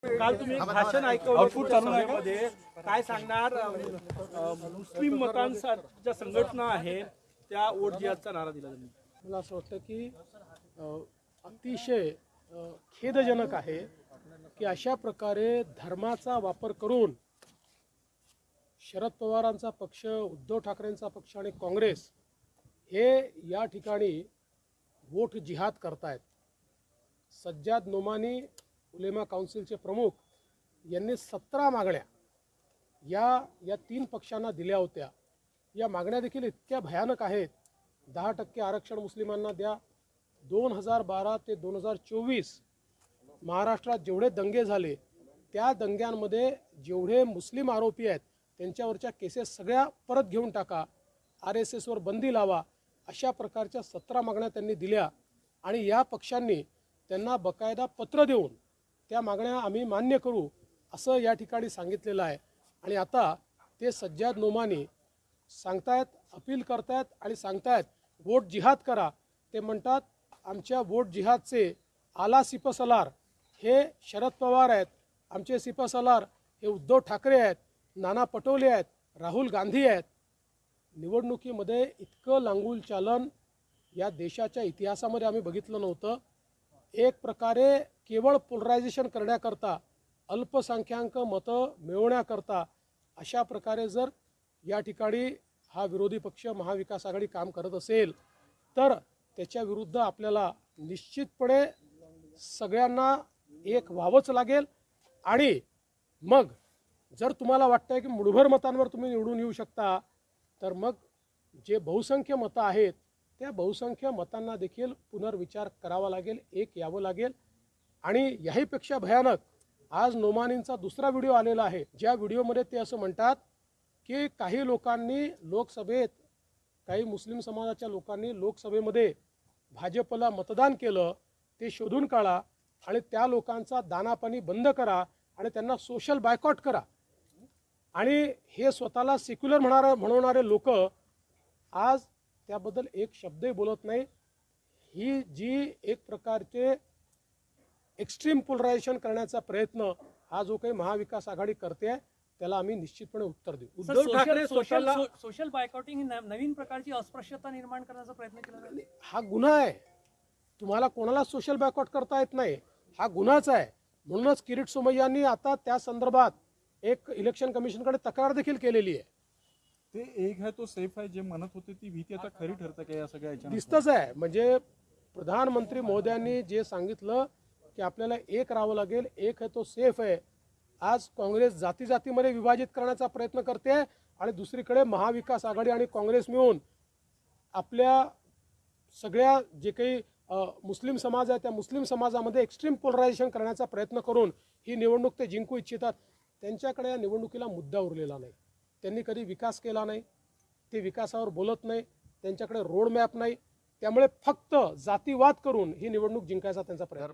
काल तुम्ही एक भाषण ऐकवलं सभेमध्ये काय सांगणार? मुस्लिम मतांच्या संघटना आहे त्या वोट जिहादचा नारा दिला त्यांनी. मला असं वाटतं की अतिशय खेदजनक आहे की अशा प्रकारे धर्माचा वापर करून शरद पवारांचा पक्ष, उद्धव ठाकरेंचा पक्ष आणि काँग्रेस हे या ठिकाणी वोट जिहाद करतायत. सज्जाद नोमानी उलेमा काउन्सिलचे प्रमुख यांनी 17 मागण्या या तीन पक्षांना दिल्या होत्या. या मागण्या देखील इतक्या भयानक आहेत. 10% आरक्षण मुस्लिमांना द्या. 2012 ते 2024 महाराष्ट्रात जेवढे दंगे झाले त्या दंग्यांमध्ये जेवढे मुस्लिम आरोपी आहेत त्यांच्यावरच्या केसेस सगळ्या परत घेऊन टाका, RSS वर बंदी लावा, अशा प्रकारच्या 17 मागण्या त्यांनी दिल्या. आणि या पक्षांनी त्यांना बकायदा पत्र देऊन त्या मागण्या आम्ही मान्य करू असं या ठिकाणी सांगितलेलं आहे. आणि आता ते सज्जाद नोमानी सांगतायत, अपील करतायत आणि सांगतायत वोट जिहाद करा. ते म्हणतात आमच्या वोट जिहादचे आला सिपसलार हे शरद पवार आहेत, आमचे सिपसलार हे उद्धव ठाकरे आहेत, नाना पटोले आहेत, राहुल गांधी आहेत. निवडणुकीमध्ये इतकं लांगुल चालन या देशाच्या इतिहासामध्ये आम्ही बघितलं नव्हतं. एक प्रकारे केवळ पोलरायझेशन करण्याकरता, अल्पसंख्याक मतं मिळवण्याकरता अशा प्रकारे जर या ठिकाणी हा विरोधी पक्ष महाविकास आघाडी काम करत असेल तर त्याच्या विरुद्ध आपल्याला निश्चितपणे सगळ्यांना एक व्हावंच लागेल. आणि मग जर तुम्हाला वाटतंय की मुठभर मतांवर तुम्ही निवडून येऊ शकता तर मग जे बहुसंख्य मतं आहेत त्या बहुसंख्य मतांना देखील पुनर्विचार करावा लागेल, एक यावं लागेल. आणि याहीपेक्षा भयानक आज नोमानींचा दुसरा व्हिडिओ आलेला आहे, ज्या व्हिडिओमध्ये ते असं म्हणतात की काही लोकांनी लोकसभेत, काही मुस्लिम समाजाच्या लोकांनी लोकसभेमध्ये भाजपला मतदान केलं, ते शोधून काढा आणि त्या लोकांचा दानापाणी बंद करा आणि त्यांना सोशल बायकॉट करा. आणि हे स्वतःला सेक्युलर म्हणवणारे लोक आज त्याबद्दल एक शब्दही बोलत नाही. ही जी एक प्रकारचे एक्स्ट्रीम पोलरायझेशन करण्याचा प्रयत्न हा जो काही महाविकास आघाडी करते त्याला आम्ही निश्चितपणे उत्तर देऊ. उद्धव ठाकरे सोशल बायकॉटिंग ही नवीन प्रकारची अस्पृश्यता निर्माण करण्याचा प्रयत्न केला. हा गुन्हा आहे. तुम्हाला कोणाला सोशल बायकॉट करता येत नाही, हा गुन्हाच आहे. म्हणूनच किरीट सोमय्यांनी आता त्या संदर्भात एक इलेक्शन कमिशनकडे तक्रार देखील केलेली आहे. ते एक है तो सेफ आहे जे म्हणत होते ती भीती आता खरी ठरते का या सगळ्या दिसतच आहे. म्हणजे प्रधानमंत्री महोदयांनी जे सांगितलं की आपल्याला एक राहावं लागेल, एक है तो सेफ आहे. आज काँग्रेस जाती जातीमध्ये विभाजित करण्याचा प्रयत्न करते आणि दुसरीकडे महाविकास आघाडी आणि काँग्रेस मिळून आपल्या सगळ्या जे काही मुस्लिम समाज आहे त्या मुस्लिम समाजामध्ये एक्स्ट्रीम पोलरायझेशन करण्याचा प्रयत्न करून ही निवडणूक ते जिंकू इच्छितात. त्यांच्याकडे या निवडणुकीला मुद्दा उरलेला नाही. त्यांनी कधी विकास केला नाही, ते विकासावर बोलत नाही, त्यांच्याकडे रोड मॅप नाही. त्यामुळे फक्त जातीवाद करून ही निवडणूक जिंकायचा त्यांचा प्रयत्न.